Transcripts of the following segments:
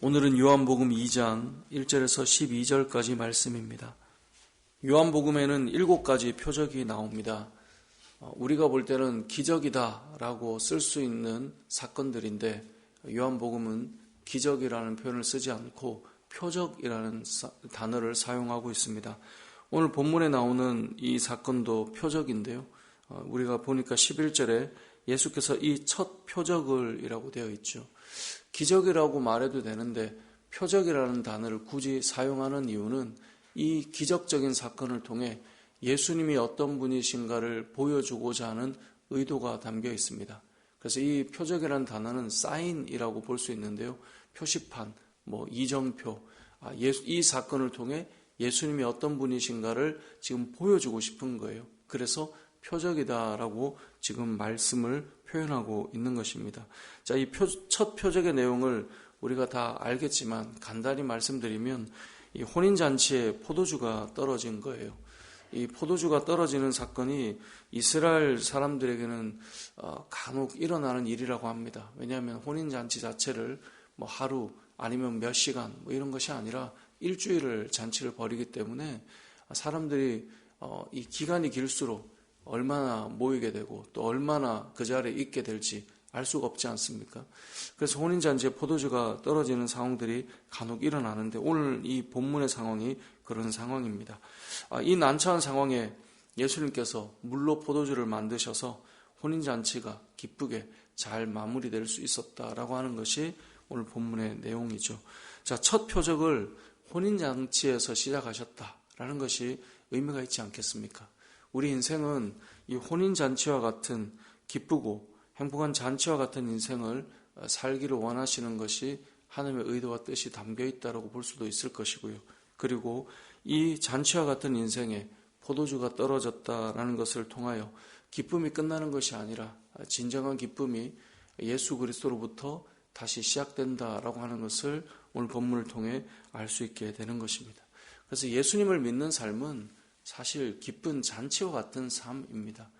오늘은 요한복음 2장 1절에서 12절까지 말씀입니다. 요한복음에는 7가지 표적이 나옵니다. 우리가 볼 때는 기적이다라고 쓸 수 있는 사건들인데 요한복음은 기적이라는 표현을 쓰지 않고 표적이라는 단어를 사용하고 있습니다. 오늘 본문에 나오는 이 사건도 표적인데요. 우리가 보니까 11절에 예수께서 이 첫 표적을 이라고 되어 있죠. 기적이라고 말해도 되는데 표적이라는 단어를 굳이 사용하는 이유는 이 기적적인 사건을 통해 예수님이 어떤 분이신가를 보여주고자 하는 의도가 담겨 있습니다. 그래서 이 표적이라는 단어는 사인이라고 볼 수 있는데요. 표시판, 이정표, 이 사건을 통해 예수님이 어떤 분이신가를 지금 보여주고 싶은 거예요. 그래서 표적이다라고 지금 말씀을 표현하고 있는 것입니다. 자, 이 첫 표적의 내용을 우리가 다 알겠지만 간단히 말씀드리면 이 혼인잔치에 포도주가 떨어진 거예요. 이 포도주가 떨어지는 사건이 이스라엘 사람들에게는 간혹 일어나는 일이라고 합니다. 왜냐하면 혼인잔치 자체를 하루 아니면 몇 시간 이런 것이 아니라 일주일을 잔치를 벌이기 때문에 사람들이 이 기간이 길수록 얼마나 모이게 되고 또 얼마나 그 자리에 있게 될지 알 수가 없지 않습니까? 그래서 혼인잔치에 포도주가 떨어지는 상황들이 간혹 일어나는데 오늘 이 본문의 상황이 그런 상황입니다. 이 난처한 상황에 예수님께서 물로 포도주를 만드셔서 혼인잔치가 기쁘게 잘 마무리될 수 있었다라고 하는 것이 오늘 본문의 내용이죠. 자, 첫 표적을 혼인잔치에서 시작하셨다라는 것이 의미가 있지 않겠습니까? 우리 인생은 이 혼인잔치와 같은 기쁘고 행복한 잔치와 같은 인생을 살기를 원하시는 것이 하나님의 의도와 뜻이 담겨 있다고 볼 수도 있을 것이고요. 그리고 이 잔치와 같은 인생에 포도주가 떨어졌다라는 것을 통하여 기쁨이 끝나는 것이 아니라 진정한 기쁨이 예수 그리스도로부터 다시 시작된다라고 하는 것을 오늘 본문을 통해 알 수 있게 되는 것입니다. 그래서 예수님을 믿는 삶은 사실 기쁜 잔치와 같은 삶입니다.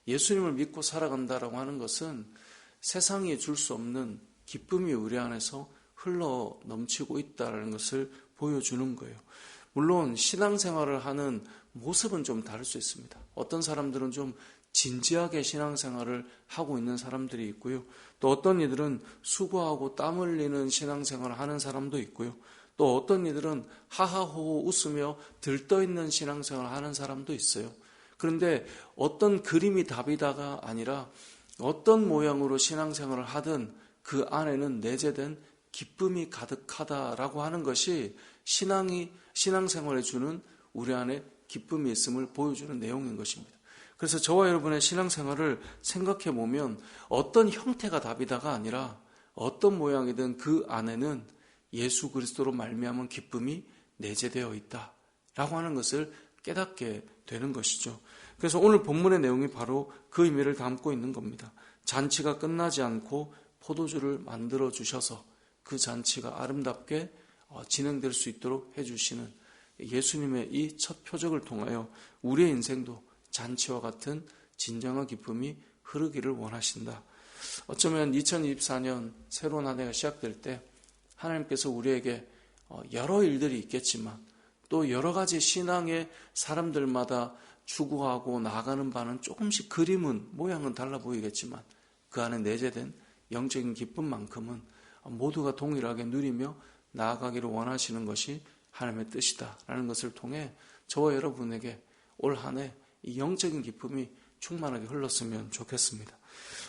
예수님을 믿고 살아간다라고 하는 것은 세상이 줄 수 없는 기쁨이 우리 안에서 흘러 넘치고 있다는 것을 보여주는 거예요. 물론 신앙생활을 하는 모습은 좀 다를 수 있습니다. 어떤 사람들은 좀 진지하게 신앙생활을 하고 있는 사람들이 있고요. 또 어떤 이들은 수고하고 땀 흘리는 신앙생활을 하는 사람도 있고요. 또 어떤 이들은 하하호호 웃으며 들떠있는 신앙생활을 하는 사람도 있어요. 그런데 어떤 그림이 답이다가 아니라 어떤 모양으로 신앙생활을 하든 그 안에는 내재된 기쁨이 가득하다라고 하는 것이 신앙생활에 주는 우리 안에 기쁨이 있음을 보여주는 내용인 것입니다. 그래서 저와 여러분의 신앙생활을 생각해 보면 어떤 형태가 답이다가 아니라 어떤 모양이든 그 안에는 예수 그리스도로 말미암은 기쁨이 내재되어 있다라고 하는 것을 깨닫게 되는 것이죠. 그래서 오늘 본문의 내용이 바로 그 의미를 담고 있는 겁니다. 잔치가 끝나지 않고 포도주를 만들어 주셔서 그 잔치가 아름답게 진행될 수 있도록 해주시는 예수님의 이 첫 표적을 통하여 우리의 인생도 잔치와 같은 진정한 기쁨이 흐르기를 원하신다. 어쩌면 2024년 새로운 한 해가 시작될 때 하나님께서 우리에게 여러 일들이 있겠지만 또 여러 가지 신앙의 사람들마다 추구하고 나아가는 바는 조금씩 그림은 모양은 달라 보이겠지만 그 안에 내재된 영적인 기쁨만큼은 모두가 동일하게 누리며 나아가기를 원하시는 것이 하나님의 뜻이다라는 것을 통해 저와 여러분에게 올 한 해 이 영적인 기쁨이 충만하게 흘렀으면 좋겠습니다.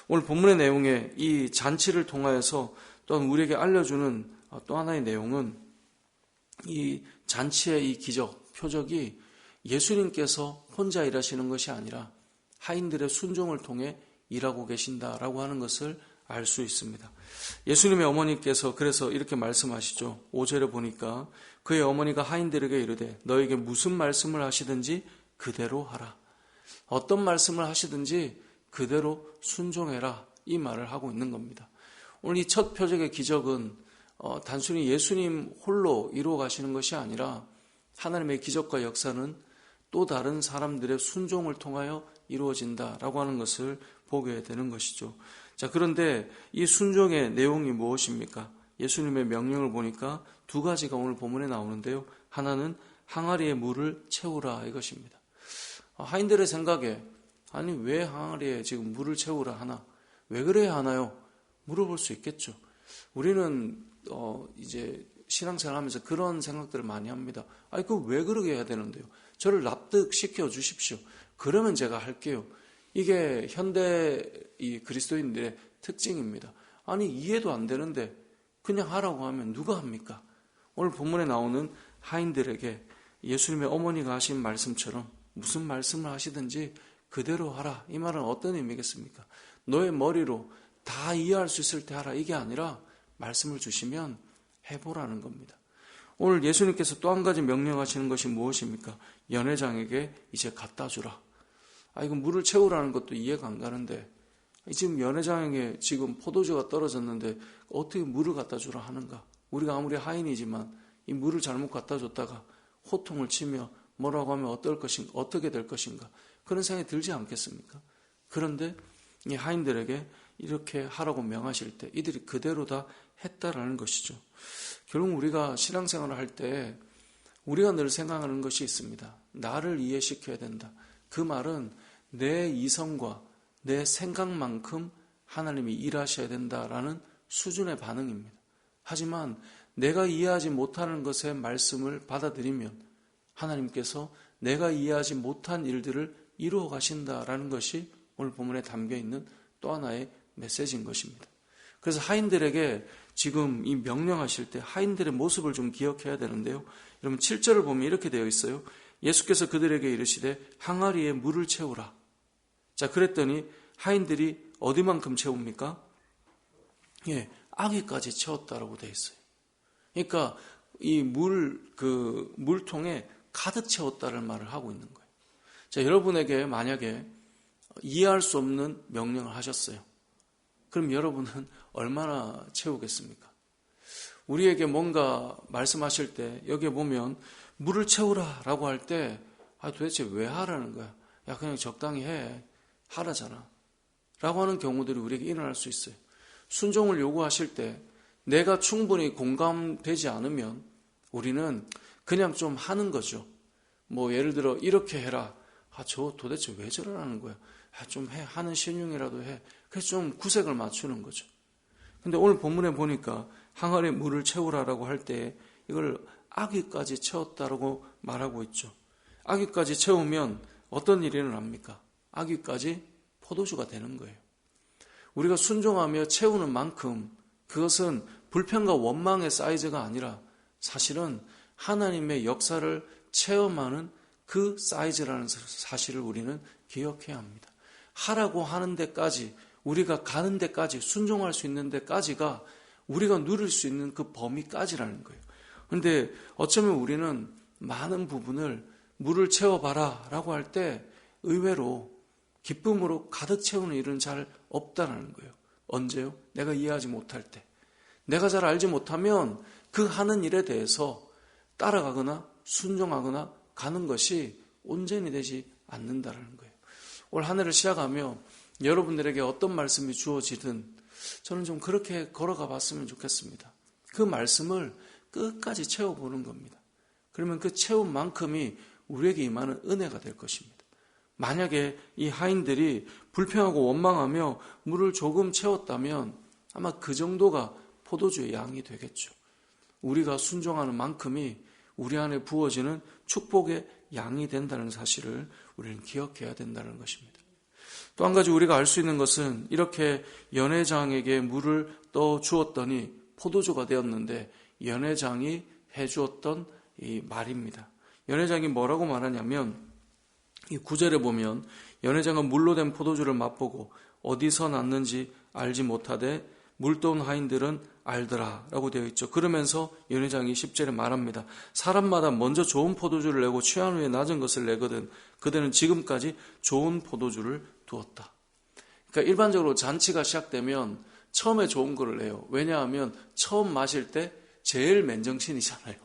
오늘 본문의 내용에 이 잔치를 통하여서 또한 우리에게 알려주는 또 하나의 내용은 이 잔치의 이 기적, 표적이 예수님께서 혼자 일하시는 것이 아니라 하인들의 순종을 통해 일하고 계신다라고 하는 것을 알 수 있습니다. 예수님의 어머니께서 그래서 이렇게 말씀하시죠. 5절에 보니까 그의 어머니가 하인들에게 이르되 너에게 무슨 말씀을 하시든지 그대로 하라. 어떤 말씀을 하시든지 그대로 순종해라. 이 말을 하고 있는 겁니다. 오늘 이 첫 표적의 기적은 단순히 예수님 홀로 이루어 가시는 것이 아니라 하나님의 기적과 역사는 또 다른 사람들의 순종을 통하여 이루어진다라고 하는 것을 보게 되는 것이죠. 자, 그런데 이 순종의 내용이 무엇입니까? 예수님의 명령을 보니까 두 가지가 오늘 본문에 나오는데요. 하나는 항아리에 물을 채우라 이것입니다. 하인들의 생각에 아니 왜 항아리에 지금 물을 채우라 하나? 왜 그래야 하나요? 물어볼 수 있겠죠. 우리는 이제 신앙생활하면서 그런 생각들을 많이 합니다. 아니 그 왜 그러게 해야 되는데요? 저를 납득시켜 주십시오. 그러면 제가 할게요. 이게 현대 이 그리스도인들의 특징입니다. 아니 이해도 안 되는데 그냥 하라고 하면 누가 합니까? 오늘 본문에 나오는 하인들에게 예수님의 어머니가 하신 말씀처럼 무슨 말씀을 하시든지 그대로 하라. 이 말은 어떤 의미겠습니까? 너의 머리로 다 이해할 수 있을 때 하라. 이게 아니라 말씀을 주시면 해보라는 겁니다. 오늘 예수님께서 또 한 가지 명령하시는 것이 무엇입니까? 연회장에게 이제 갖다 주라. 이거 물을 채우라는 것도 이해가 안 가는데 지금 연회장에게 지금 포도주가 떨어졌는데 어떻게 물을 갖다 주라 하는가? 우리가 아무리 하인이지만 이 물을 잘못 갖다 줬다가 호통을 치며 뭐라고 하면 어떻게 될 것인가? 그런 생각이 들지 않겠습니까? 그런데 이 하인들에게 이렇게 하라고 명하실 때 이들이 그대로 다 했다라는 것이죠. 결국 우리가 신앙생활을 할 때 우리가 늘 생각하는 것이 있습니다. 나를 이해시켜야 된다. 그 말은 내 이성과 내 생각만큼 하나님이 일하셔야 된다라는 수준의 반응입니다. 하지만 내가 이해하지 못하는 것의 말씀을 받아들이면 하나님께서 내가 이해하지 못한 일들을 이루어 가신다라는 것이 오늘 본문에 담겨 있는 또 하나의 메시지인 것입니다. 그래서 하인들에게 지금 이 명령하실 때 하인들의 모습을 좀 기억해야 되는데요. 여러분 7절을 보면 이렇게 되어 있어요. 예수께서 그들에게 이르시되 항아리에 물을 채우라. 자, 그랬더니 하인들이 어디만큼 채웁니까? 아귀까지 채웠다라고 되어 있어요. 그러니까 이 물통에 가득 채웠다는 말을 하고 있는 거예요. 자, 여러분에게 만약에 이해할 수 없는 명령을 하셨어요. 그럼 여러분은 얼마나 채우겠습니까? 우리에게 뭔가 말씀하실 때 여기에 보면 물을 채우라 라고 할 때 도대체 왜 하라는 거야? 야 그냥 적당히 해. 하라잖아. 라고 하는 경우들이 우리에게 일어날 수 있어요. 순종을 요구하실 때 내가 충분히 공감되지 않으면 우리는 그냥 좀 하는 거죠. 뭐 예를 들어 이렇게 해라. 저 도대체 왜 저러라는 거야? 좀 해. 하는 신용이라도 해. 그래서 좀 구색을 맞추는 거죠. 근데 오늘 본문에 보니까 항아리에 물을 채우라라고 할 때 이걸 아귀까지 채웠다라고 말하고 있죠. 아귀까지 채우면 어떤 일이 일어납니까? 아귀까지 포도주가 되는 거예요. 우리가 순종하며 채우는 만큼 그것은 불평과 원망의 사이즈가 아니라 사실은 하나님의 역사를 체험하는 그 사이즈라는 사실을 우리는 기억해야 합니다. 하라고 하는 데까지 우리가 가는 데까지 순종할 수 있는 데까지가 우리가 누릴 수 있는 그 범위까지라는 거예요. 그런데 어쩌면 우리는 많은 부분을 물을 채워봐라 라고 할 때 의외로 기쁨으로 가득 채우는 일은 잘 없다라는 거예요. 언제요? 내가 이해하지 못할 때. 내가 잘 알지 못하면 그 하는 일에 대해서 따라가거나 순종하거나 가는 것이 온전히 되지 않는다라는 거예요. 올 한 해를 시작하며 여러분들에게 어떤 말씀이 주어지든 저는 좀 그렇게 걸어가 봤으면 좋겠습니다. 그 말씀을 끝까지 채워보는 겁니다. 그러면 그 채운 만큼이 우리에게 임하는 은혜가 될 것입니다. 만약에 이 하인들이 불평하고 원망하며 물을 조금 채웠다면 아마 그 정도가 포도주의 양이 되겠죠. 우리가 순종하는 만큼이 우리 안에 부어지는 축복의 양이 된다는 사실을 우리는 기억해야 된다는 것입니다. 또 한 가지 우리가 알 수 있는 것은 이렇게 연회장에게 물을 떠 주었더니 포도주가 되었는데 연회장이 해주었던 이 말입니다. 연회장이 뭐라고 말하냐면 이 9절에 보면 연회장은 물로 된 포도주를 맛보고 어디서 났는지 알지 못하되 물떠온 하인들은 알더라 라고 되어 있죠. 그러면서 연회장이 10절에 말합니다. 사람마다 먼저 좋은 포도주를 내고 취한 후에 낮은 것을 내거든 그들은 지금까지 좋은 포도주를 두었다. 그러니까 일반적으로 잔치가 시작되면 처음에 좋은 거를 내요. 왜냐하면 처음 마실 때 제일 맨정신이잖아요.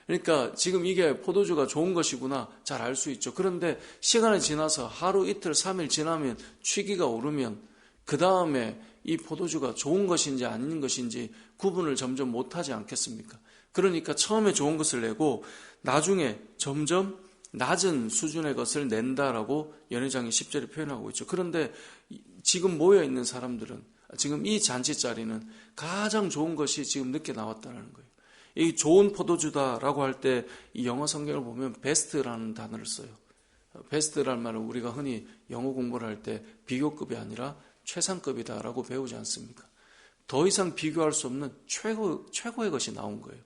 그러니까 지금 이게 포도주가 좋은 것이구나 잘 알 수 있죠. 그런데 시간이 지나서 하루 이틀 3일 지나면 취기가 오르면 그 다음에 이 포도주가 좋은 것인지 아닌 것인지 구분을 점점 못하지 않겠습니까? 그러니까 처음에 좋은 것을 내고 나중에 점점 낮은 수준의 것을 낸다라고 연회장이 10절에 표현하고 있죠. 그런데 지금 모여있는 사람들은, 지금 이 잔치 자리는 가장 좋은 것이 지금 늦게 나왔다는 거예요. 이 좋은 포도주다라고 할 때 이 영어 성경을 보면 베스트라는 단어를 써요. 베스트라는 말은 우리가 흔히 영어 공부를 할 때 비교급이 아니라 최상급이다라고 배우지 않습니까? 더 이상 비교할 수 없는 최고의 것이 나온 거예요.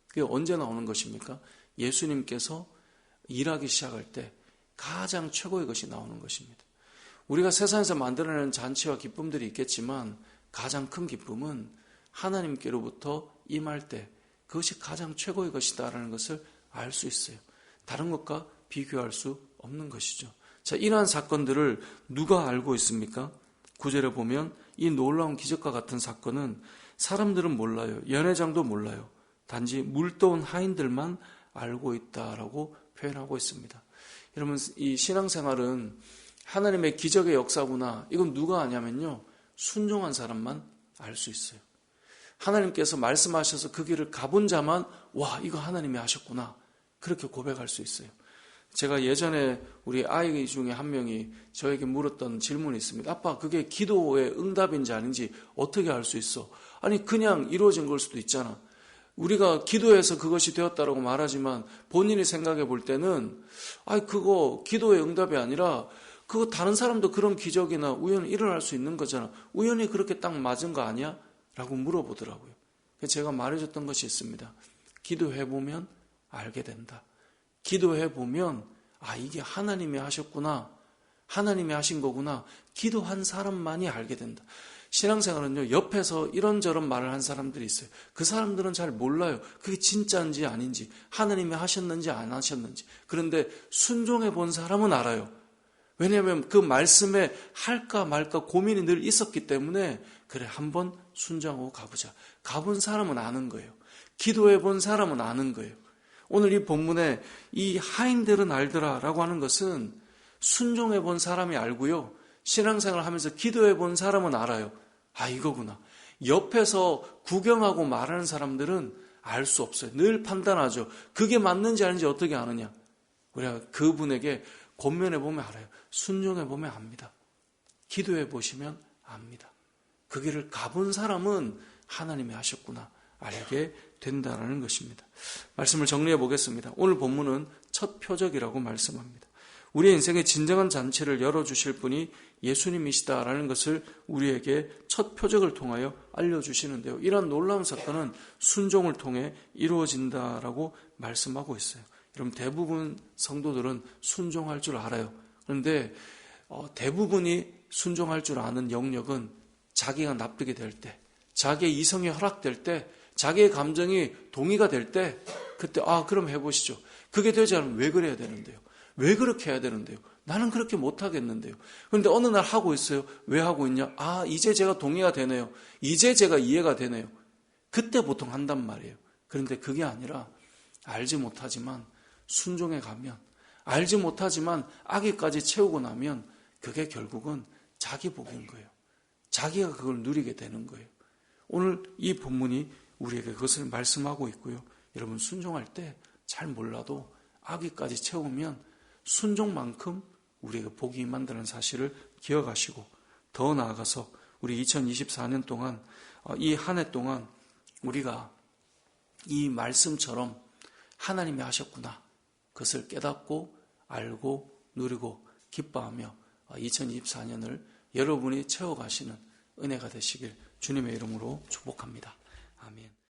그게 언제 나오는 것입니까? 예수님께서 일하기 시작할 때 가장 최고의 것이 나오는 것입니다. 우리가 세상에서 만들어내는 잔치와 기쁨들이 있겠지만 가장 큰 기쁨은 하나님께로부터 임할 때 그것이 가장 최고의 것이다라는 것을 알 수 있어요. 다른 것과 비교할 수 없는 것이죠. 자, 이러한 사건들을 누가 알고 있습니까? 9절에 보면 이 놀라운 기적과 같은 사건은 사람들은 몰라요. 연회장도 몰라요. 단지 물도온 하인들만 알고 있다라고 표현하고 있습니다. 여러분, 이 신앙생활은 하나님의 기적의 역사구나. 이건 누가 아냐면요, 순종한 사람만 알 수 있어요. 하나님께서 말씀하셔서 그 길을 가본 자만 와, 이거 하나님이 하셨구나, 그렇게 고백할 수 있어요. 제가 예전에 우리 아이 중에 한 명이 저에게 물었던 질문이 있습니다. 아빠, 그게 기도의 응답인지 아닌지 어떻게 알 수 있어? 아니, 그냥 이루어진 걸 수도 있잖아. 우리가 기도해서 그것이 되었다라고 말하지만 본인이 생각해 볼 때는 그거 기도의 응답이 아니라 그거 다른 사람도 그런 기적이나 우연히 일어날 수 있는 거잖아. 우연히 그렇게 딱 맞은 거 아니야? 라고 물어보더라고요. 제가 말해줬던 것이 있습니다. 기도해보면 알게 된다. 기도해보면 이게 하나님이 하셨구나, 하나님이 하신 거구나, 기도한 사람만이 알게 된다. 신앙생활은요, 옆에서 이런저런 말을 한 사람들이 있어요. 그 사람들은 잘 몰라요. 그게 진짜인지 아닌지, 하나님이 하셨는지 안 하셨는지. 그런데 순종해 본 사람은 알아요. 왜냐하면 그 말씀에 할까 말까 고민이 늘 있었기 때문에 그래, 한번 순종하고 가보자. 가본 사람은 아는 거예요. 기도해 본 사람은 아는 거예요. 오늘 이 본문에 이 하인들은 알더라라고 하는 것은 순종해 본 사람이 알고요, 신앙생활을 하면서 기도해 본 사람은 알아요. 이거구나. 옆에서 구경하고 말하는 사람들은 알 수 없어요. 늘 판단하죠. 그게 맞는지 아닌지 어떻게 아느냐. 우리가 그분에게 권면해 보면 알아요. 순종해 보면 압니다. 기도해 보시면 압니다. 그 길을 가본 사람은 하나님이 하셨구나 알게 된다는 것입니다. 말씀을 정리해 보겠습니다. 오늘 본문은 첫 표적이라고 말씀합니다. 우리의 인생의 진정한 잔치를 열어주실 분이 예수님이시다라는 것을 우리에게 첫 표적을 통하여 알려주시는데요. 이러한 놀라운 사건은 순종을 통해 이루어진다라고 말씀하고 있어요. 여러분, 대부분 성도들은 순종할 줄 알아요. 그런데 대부분이 순종할 줄 아는 영역은 자기가 납득이 될 때, 자기의 이성이 허락될 때, 자기의 감정이 동의가 될 때, 그때 그럼 해보시죠. 그게 되지 않으면 왜 그래야 되는데요? 왜 그렇게 해야 되는데요? 나는 그렇게 못하겠는데요. 그런데 어느 날 하고 있어요. 왜 하고 있냐? 이제 제가 동의가 되네요. 이제 제가 이해가 되네요. 그때 보통 한단 말이에요. 그런데 그게 아니라 알지 못하지만 순종해 가면, 알지 못하지만 악의까지 채우고 나면 그게 결국은 자기 복인 거예요. 자기가 그걸 누리게 되는 거예요. 오늘 이 본문이 우리에게 그것을 말씀하고 있고요. 여러분, 순종할 때 잘 몰라도 악의까지 채우면 순종만큼 우리에게 복이 임한다는 사실을 기억하시고, 더 나아가서 우리 2024년 동안, 이 한 해 동안 우리가 이 말씀처럼 하나님이 하셨구나, 그것을 깨닫고 알고 누리고 기뻐하며 2024년을 여러분이 채워가시는 은혜가 되시길 주님의 이름으로 축복합니다. 아멘.